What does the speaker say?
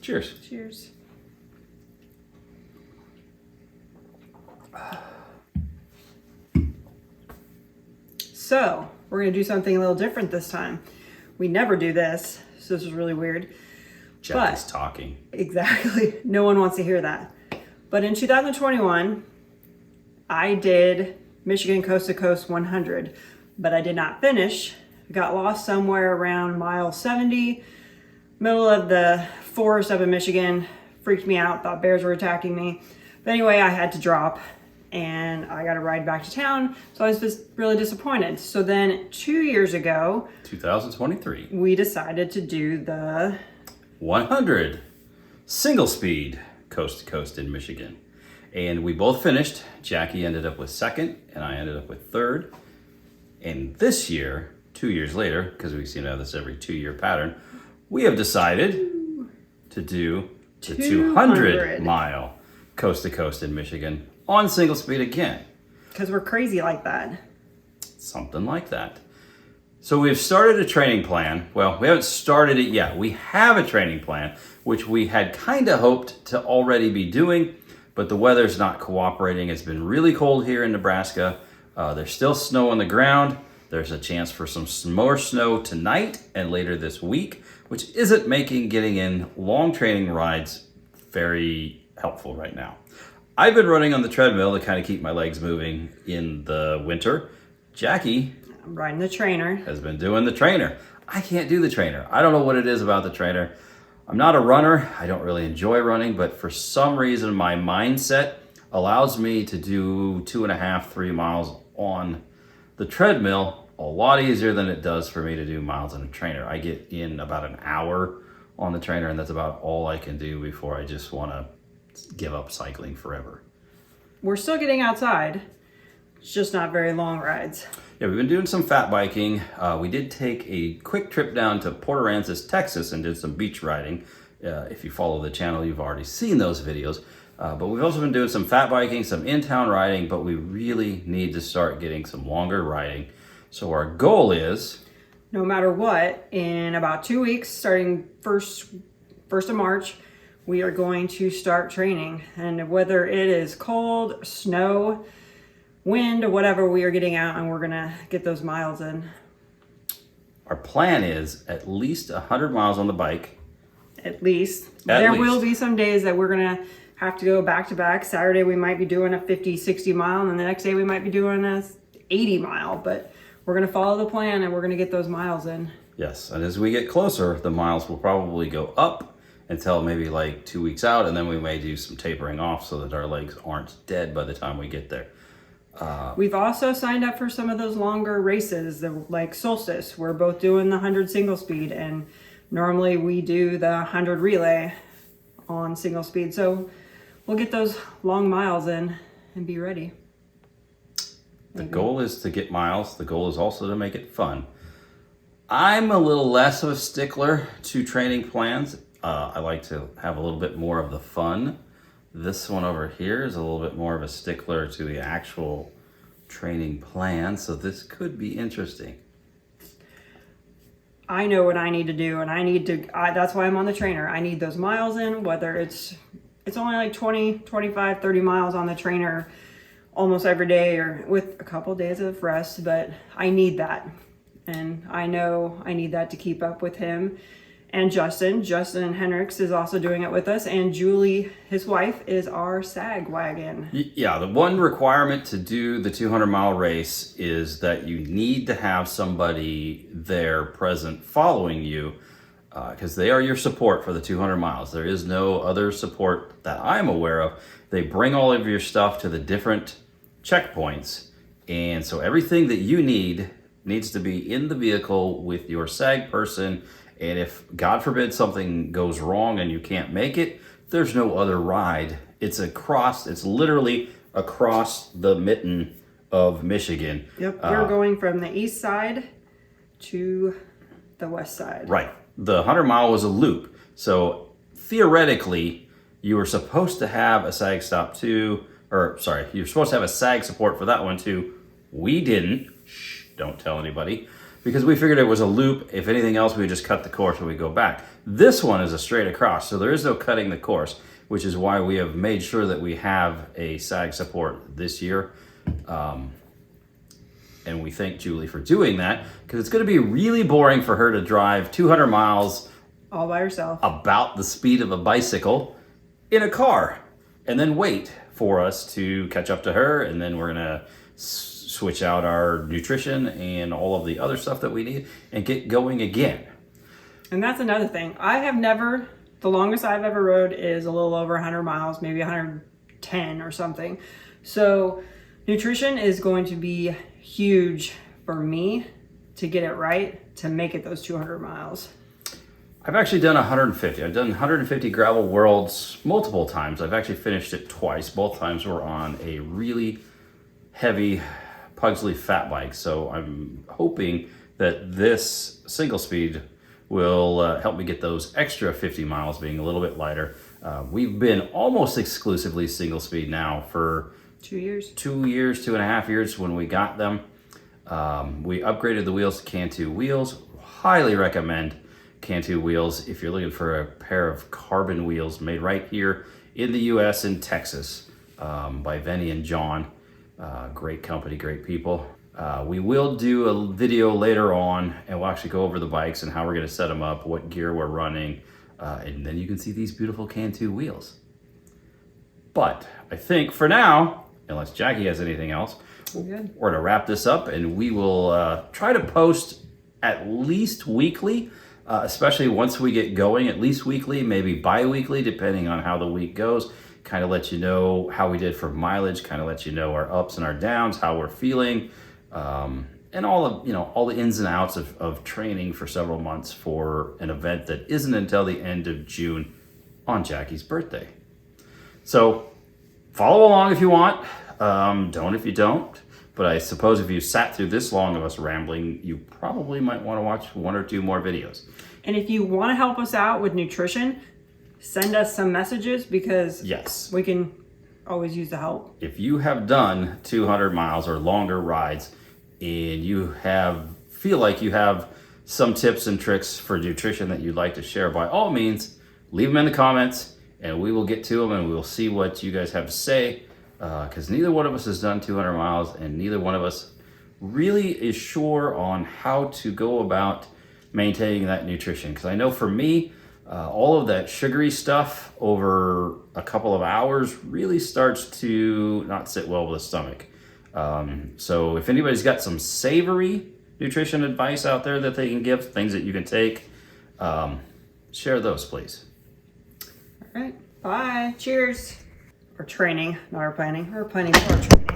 Cheers. Cheers. So, we're going to do something a little different this time. We never do this, so this is really weird. Jack is talking. Exactly. No one wants to hear that. But in 2021, I did Michigan Coast to Coast 100, but I did not finish. I got lost somewhere around mile 70, middle of the forest up in Michigan. Freaked me out, thought bears were attacking me. But anyway, I had to drop and I got to ride back to town. So I was just really disappointed. So then 2 years ago, 2023, we decided to do the 100 single speed coast to coast in Michigan. And we both finished. Jackie ended up with second and I ended up with third. And this year, 2 years later, because we seem to have this every 2-year pattern, we have decided to do the 200 mile coast to coast in Michigan on single speed again. Because we're crazy like that. Something like that. So we've started a training plan. Well, we haven't started it yet. We have a training plan, which we had kind of hoped to already be doing, but the weather's not cooperating. It's been really cold here in Nebraska. There's still snow on the ground. There's a chance for some more snow tonight and later this week, which isn't making getting in long training rides very helpful right now. I've been running on the treadmill to kind of keep my legs moving in the winter. Jackie, I'm riding the trainer, has been doing the trainer. I can't do the trainer. I don't know what it is about the trainer. I'm not a runner. I don't really enjoy running, but for some reason my mindset allows me to do 2.5, 3 miles on the treadmill a lot easier than it does for me to do miles on a trainer. I get in about an hour on the trainer, and that's about all I can do before I just want to give up cycling forever. We're still getting outside. It's just not very long rides. Yeah, we've been doing some fat biking. We did take a quick trip down to Port Aransas, Texas, and did some beach riding. If you follow the channel, you've already seen those videos. But we've also been doing some fat biking, some in-town riding, but we really need to start getting some longer riding. So our goal is, no matter what, in about 2 weeks, starting first of March, we are going to start training. And whether it is cold, snow, wind, or whatever, we are getting out and we're gonna get those miles in. Our plan is at least 100 miles on the bike. At least. There will be some days that we're gonna have to go back to back. Saturday we might be doing a 50, 60 mile, and then the next day we might be doing a 80 mile, but we're gonna follow the plan and we're gonna get those miles in. Yes, and as we get closer, the miles will probably go up until maybe like 2 weeks out, and then we may do some tapering off so that our legs aren't dead by the time we get there. We've also signed up for some of those longer races, like Solstice. We're both doing the 100 single speed, and normally we do the 100 relay on single speed. So we'll get those long miles in and be ready. The goal is to get miles. The goal is also to make it fun. I'm a little less of a stickler to training plans. I like to have a little bit more of the fun. This one over here is a little bit more of a stickler to the actual training plan, so this could be interesting. I know what I need to do, and that's why I'm on the trainer. I need those miles in, whether it's only like 20, 25, 30 miles on the trainer almost every day, or with a couple days of rest, but I need that. And I know I need that to keep up with him. And Justin Hendricks is also doing it with us, and Julie, his wife, is our sag wagon. Yeah, the one requirement to do the 200-mile race is that you need to have somebody there present following you, because they are your support for the 200 miles. There is no other support that I'm aware of. They bring all of your stuff to the different checkpoints, and so everything that you needs to be in the vehicle with your sag person. And if, God forbid, something goes wrong and you can't make it, there's no other ride. It's literally across the mitten of Michigan. Yep, we're going from the east side to the west side. Right. The 100 mile was a loop. So theoretically, you were supposed to have a sag stop too, you're supposed to have a sag support for that one too. We didn't. Shh, don't tell anybody. because we figured it was a loop. If anything else, we just cut the course when we go back. This one is a straight across, so there is no cutting the course, which is why we have made sure that we have a sag support this year. And we thank Julie for doing that, because it's going to be really boring for her to drive 200 miles all by herself, about the speed of a bicycle in a car, and then wait for us to catch up to her. And then we're going to switch out our nutrition and all of the other stuff that we need and get going again. And that's another thing. The longest I've ever rode is a little over 100 miles, maybe 110 or something. So nutrition is going to be huge for me to get it right, to make it those 200 miles. I've actually done 150. I've done 150 gravel worlds multiple times. I've actually finished it twice. Both times were on a really heavy Pugsley fat bike. So I'm hoping that this single speed will help me get those extra 50 miles, being a little bit lighter. We've been almost exclusively single speed now for 2 years. 2 years, 2.5 years when we got them. We upgraded the wheels to Cantu wheels. Highly recommend Cantu wheels if you're looking for a pair of carbon wheels made right here in the US in Texas, by Venny and John. Great company, great people. We will do a video later on, and we'll actually go over the bikes and how we're going to set them up, what gear we're running, and then you can see these beautiful Cantu wheels. But I think for now, unless Jackie has anything else, we're going to wrap this up, and we will try to post at least weekly, especially once we get going, at least weekly, maybe bi-weekly, depending on how the week goes. Kind of let you know how we did for mileage, kind of let you know our ups and our downs, how we're feeling, and all the ins and outs of training for several months for an event that isn't until the end of June on Jackie's birthday. So follow along if you want, don't if you don't. But I suppose if you sat through this long of us rambling, you probably might want to watch 1 or 2 more videos. And if you want to help us out with nutrition, send us some messages, because yes, we can always use the help. If you have done 200 miles or longer rides and you feel like you have some tips and tricks for nutrition that you'd like to share, by all means, leave them in the comments and we will get to them and we'll see what you guys have to say. Because neither one of us has done 200 miles and neither one of us really is sure on how to go about maintaining that nutrition. Because I know for me, all of that sugary stuff over a couple of hours really starts to not sit well with the stomach. So if anybody's got some savory nutrition advice out there that they can give, things that you can take, share those, please. All right, bye. Cheers. We're training, not our planning. We're planning for our training.